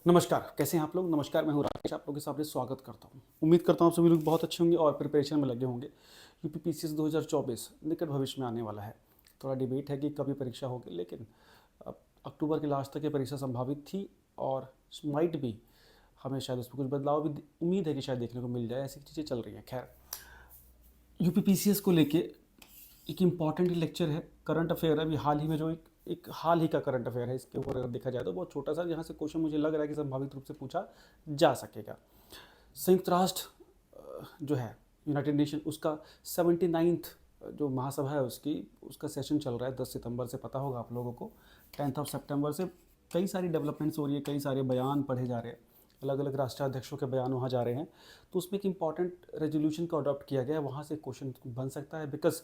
नमस्कार, कैसे हैं आप लोग? नमस्कार, मैं हूँ राकेश, आप लोगों के सामने स्वागत करता हूँ। उम्मीद करता हूँ आप सभी लोग बहुत अच्छे होंगे और प्रिपरेशन में लगे होंगे। यूपीपीसीएस 2024 निकट भविष्य में आने वाला है। थोड़ा डिबेट है कि कब ये परीक्षा होगी, लेकिन अब अक्टूबर के लास्ट तक ये परीक्षा संभावित थी और माइट भी हमें शायद उसमें कुछ बदलाव भी उम्मीद है कि शायद देखने को मिल जाए। ऐसी चीज़ें चल रही हैं। खैर, यूपीपीसीएस को लेके एक इम्पॉर्टेंट लेक्चर है, करंट अफेयर है। अभी हाल ही में जो एक हाल ही का करंट अफेयर है, इसके ऊपर अगर देखा जाए तो बहुत छोटा सा, यहाँ से क्वेश्चन मुझे लग रहा है कि संभावित रूप से पूछा जा सकेगा। संयुक्त राष्ट्र जो है यूनाइटेड नेशन, उसका 79th जो महासभा है उसका सेशन चल रहा है 10 सितंबर से, पता होगा आप लोगों को। 10 सितंबर से कई सारी डेवलपमेंट्स हो रही है, कई सारे बयान पढ़े जा रहे हैं, अलग अलग राष्ट्राध्यक्षों के बयान वहाँ जा रहे हैं। तो उसमें एक इम्पॉर्टेंट रेजोल्यूशन को अडॉप्ट किया गया है, वहाँ से क्वेश्चन बन सकता है। बिकॉज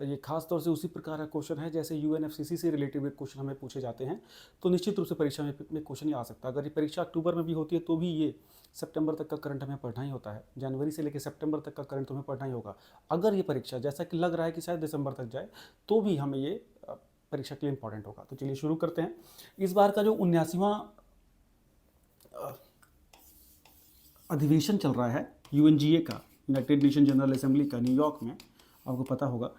ये खास तौर से उसी प्रकार का क्वेश्चन है जैसे यूएनएफसीसी से रिलेटेड क्वेश्चन हमें पूछे जाते हैं, तो निश्चित रूप से परीक्षा में क्वेश्चन ही आ सकता है। अगर ये परीक्षा अक्टूबर में भी होती है तो भी ये सितंबर तक का करंट हमें पढ़ना ही होता है। जनवरी से लेकर सितंबर तक का करंट हमें पढ़ना ही होगा। अगर ये परीक्षा जैसा कि लग रहा है कि शायद दिसंबर तक जाए, तो भी हमें ये परीक्षा के लिए इंपॉर्टेंट होगा। तो चलिए शुरू करते हैं। इस बार का जो 79वां अधिवेशन चल रहा है यूएनजीए का, यूनाइटेड नेशन जनरल असेंबली का, न्यूयॉर्क में, आपको पता होगा।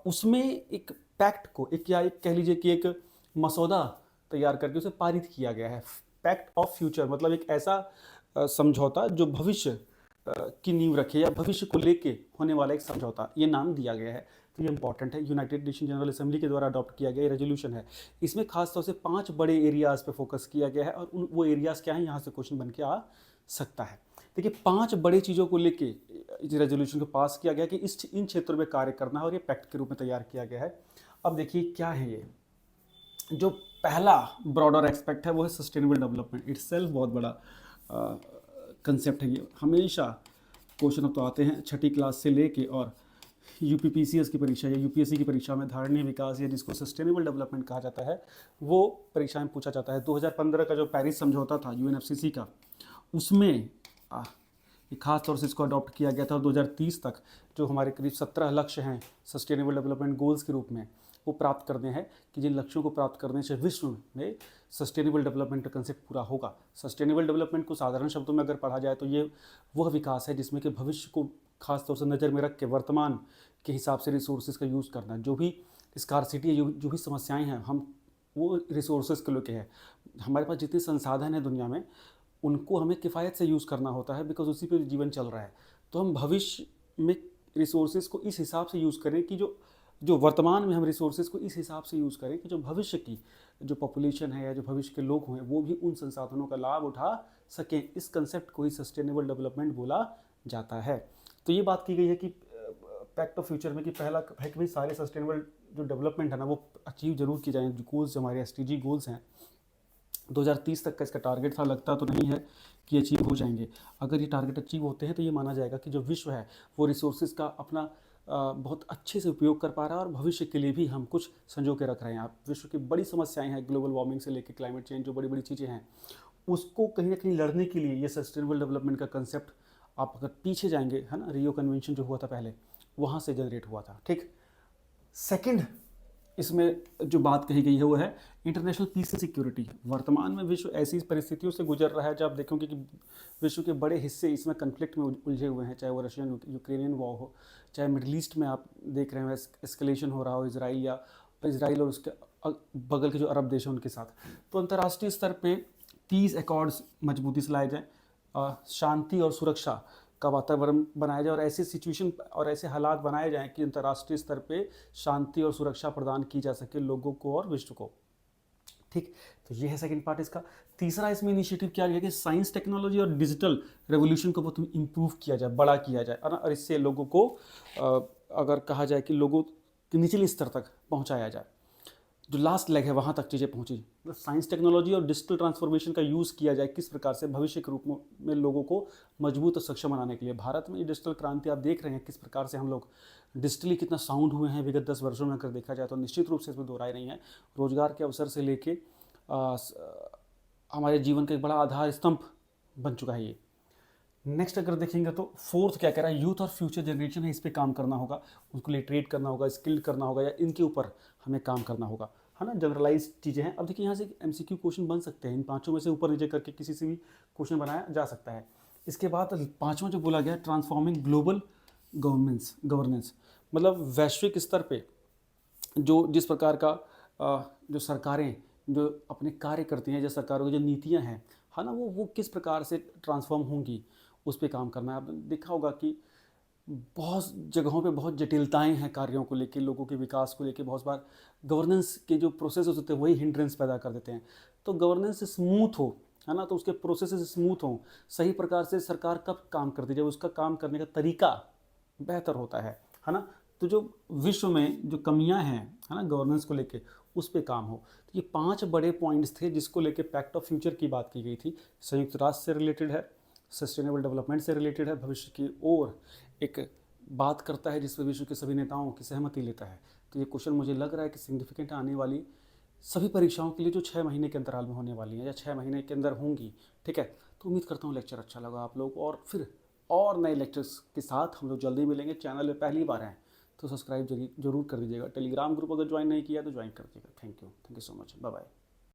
उसमें एक पैक्ट को, एक या एक कह लीजिए कि एक मसौदा तैयार करके उसे पारित किया गया है। पैक्ट ऑफ फ्यूचर मतलब एक ऐसा समझौता जो भविष्य की नींव रखे, या भविष्य को लेके होने वाला एक समझौता, ये नाम दिया गया है। तो ये इंपॉर्टेंट है, यूनाइटेड नेशन जनरल असेंबली के द्वारा अडॉप्ट किया गया रेजोल्यूशन है। इसमें खास तौर से 5 बड़े एरियाज़ पे फोकस किया गया है, और वो एरियाज़ क्या हैं, यहाँ से क्वेश्चन बन के आ सकता है। देखिए, 5 बड़े चीज़ों को लेके इस रेजोल्यूशन को पास किया गया कि इन क्षेत्रों में कार्य करना है, और ये पैक्ट के रूप में तैयार किया गया है। अब देखिए क्या है ये। जो पहला ब्रॉडर एस्पेक्ट है वो है सस्टेनेबल डेवलपमेंट। इटसेल्फ बहुत बड़ा कंसेप्ट है ये। हमेशा क्वेश्चन अब तो आते हैं छठी क्लास से लेके, और यूपीपीसीएस की परीक्षा या यूपीएससी की परीक्षा में धारणीय विकास, या जिसको सस्टेनेबल डेवलपमेंट कहा जाता है, वो परीक्षा में पूछा जाता है। 2015 का जो पेरिस समझौता था यूएनएफसीसी का, उसमें खास तौर से इसको अडॉप्ट किया गया था। और 2030 तक जो हमारे करीब 17 लक्ष्य हैं सस्टेनेबल डेवलपमेंट गोल्स के रूप में, वो प्राप्त करने हैं, कि जिन लक्ष्यों को प्राप्त करने से विश्व में सस्टेनेबल डेवलपमेंट का कंसेप्ट पूरा होगा। सस्टेनेबल डेवलपमेंट को साधारण शब्दों में अगर पढ़ा जाए तो ये वह विकास है जिसमें कि भविष्य को खास तौर से नज़र में रख के वर्तमान के हिसाब से रिसोर्सेज का यूज़ करना। जो भी स्कार्सिटी है, जो भी समस्याएँ हैं, हम वो रिसोर्सेज के लेके है। हमारे पास जितने संसाधन हैं दुनिया में, उनको हमें किफ़ायत से यूज़ करना होता है, बिकॉज उसी पे जीवन चल रहा है। तो हम भविष्य में रिसोर्सेज को इस हिसाब से यूज़ करें कि जो वर्तमान में हम रिसोर्सेज को इस हिसाब से यूज़ करें कि जो भविष्य की जो पॉपुलेशन है या जो भविष्य के लोग हैं, वो भी उन संसाधनों का लाभ उठा सकें। इस कंसेप्ट को ही सस्टेनेबल डेवलपमेंट बोला जाता है। तो ये बात की गई है कि पैक्ट ऑफ फ्यूचर में कि पहला है कि भाई सारे सस्टेनेबल जो डेवलपमेंट है ना, वो अचीव जरूर की जाए। जो गोल्स हमारे एसटीजी गोल्स हैं 2030 तक का इसका टारगेट था, लगता तो नहीं है कि अचीव हो जाएंगे। अगर ये टारगेट अचीव होते हैं तो ये माना जाएगा कि जो विश्व है वो रिसोर्सेज का अपना बहुत अच्छे से उपयोग कर पा रहा है, और भविष्य के लिए भी हम कुछ संजो के रख रहे हैं। आप विश्व की बड़ी समस्याएं हैं, ग्लोबल वार्मिंग से लेकर क्लाइमेट चेंज, जो बड़ी बड़ी चीज़ें हैं, उसको कहीं ना कहीं लड़ने के लिए ये सस्टेनेबल डेवलपमेंट का कंसेप्ट, आप अगर पीछे जाएंगे, है ना, रियो कन्वेंशन जो हुआ था पहले, वहाँ से जनरेट हुआ था। ठीक। सेकंड इसमें जो बात कही गई है वो है इंटरनेशनल पीस एंड सिक्योरिटी। वर्तमान में विश्व ऐसी परिस्थितियों से गुजर रहा है जब आप देखोगे कि विश्व के बड़े हिस्से इसमें कन्फ्लिक्ट में उलझे हुए हैं, चाहे वो रशियन यूक्रेनियन वॉर हो, चाहे मिडल ईस्ट में आप देख रहे हो एस्केलेशन हो रहा हो इसराइल और उसके बगल के जो अरब देश हैं उनके साथ। तो अंतर्राष्ट्रीय स्तर पे पीस अकॉर्ड्स मजबूती से लाए जाएँ, शांति और सुरक्षा का वातावरण बनाया जाए, और ऐसी सिचुएशन और ऐसे हालात बनाए जाएं कि अंतर्राष्ट्रीय स्तर पे शांति और सुरक्षा प्रदान की जा सके लोगों को और विश्व को। ठीक। तो ये है सेकंड पार्ट इसका। तीसरा इसमें इनिशिएटिव किया गया कि साइंस टेक्नोलॉजी और डिजिटल रेवोल्यूशन को बहुत इम्प्रूव किया जाए, बड़ा किया जाए, और इससे लोगों को अगर कहा जाए कि लोगों के निचले स्तर तक पहुँचाया जाए, जो लास्ट लेग है वहाँ तक चीज़ें पहुँची। मतलब साइंस टेक्नोलॉजी और डिजिटल ट्रांसफॉर्मेशन का यूज़ किया जाए किस प्रकार से भविष्य के रूप में लोगों को मजबूत और सक्षम बनाने के लिए। भारत में ये डिजिटल क्रांति आप देख रहे हैं किस प्रकार से हम लोग डिजिटली कितना साउंड हुए हैं विगत 10 वर्षों में। अगर देखा जाए तो निश्चित रूप से इसमें दो राय नहीं है। रोजगार के अवसर से लेके हमारे जीवन का एक बड़ा आधार स्तंभ बन चुका है ये। नेक्स्ट अगर देखेंगे तो फोर्थ क्या कह रहा है, यूथ और फ्यूचर जनरेशन है, इस पर काम करना होगा, उनको लिटरेट करना होगा, स्किल्ड करना होगा, या इनके ऊपर हमें काम करना होगा। है ना, जनरलाइज चीज़ें हैं। अब देखिए यहाँ से MCQ क्वेश्चन बन सकते हैं, इन पांचों में से ऊपर नीचे करके किसी से भी क्वेश्चन बनाया जा सकता है। इसके बाद पांचवा जो बोला गया, ट्रांसफॉर्मिंग ग्लोबल गवर्नेंस, मतलब वैश्विक स्तर पे जो जिस प्रकार का जो सरकारें जो अपने कार्य करती हैं, जो सरकारों की जो नीतियां हैं, है ना, वो किस प्रकार से ट्रांसफॉर्म होंगी, उस पर काम करना है। आपने देखा होगा कि बहुत जगहों पे बहुत जटिलताएं हैं कार्यों को लेके, लोगों के विकास को लेके। बहुत बार गवर्नेंस के जो प्रोसेस होते हैं वही हिंड्रेंस पैदा कर देते हैं। तो गवर्नेंस स्मूथ हो, है ना, तो उसके प्रोसेस स्मूथ हों, सही प्रकार से सरकार कब काम करती है, जब उसका काम करने का तरीका बेहतर होता है ना। तो जो विश्व में जो कमियां हैं, है ना, गवर्नेंस को लेके, उस पर काम हो। तो ये 5 बड़े पॉइंट्स थे जिसको लेके पैक्ट ऑफ फ्यूचर की बात की गई थी। संयुक्त राष्ट्र से रिलेटेड है, सस्टेनेबल डेवलपमेंट से रिलेटेड है, भविष्य की ओर एक बात करता है जिस पर विश्व के सभी नेताओं की सहमति लेता है। तो ये क्वेश्चन मुझे लग रहा है कि सिग्निफिकेंट आने वाली सभी परीक्षाओं के लिए जो 6 महीने के अंतराल में होने वाली हैं या 6 महीने के अंदर होंगी। ठीक है, तो उम्मीद करता हूँ लेक्चर अच्छा लगा आप लोग, और फिर और नए लेक्चर्स के साथ हम लोग जल्दी मिलेंगे। चैनल में पहली बार हैं तो सब्सक्राइब जरूर कर दीजिएगा। टेलीग्राम ग्रुप अगर ज्वाइन नहीं किया तो ज्वाइन कर दीजिएगा। Thank you so much, bye bye.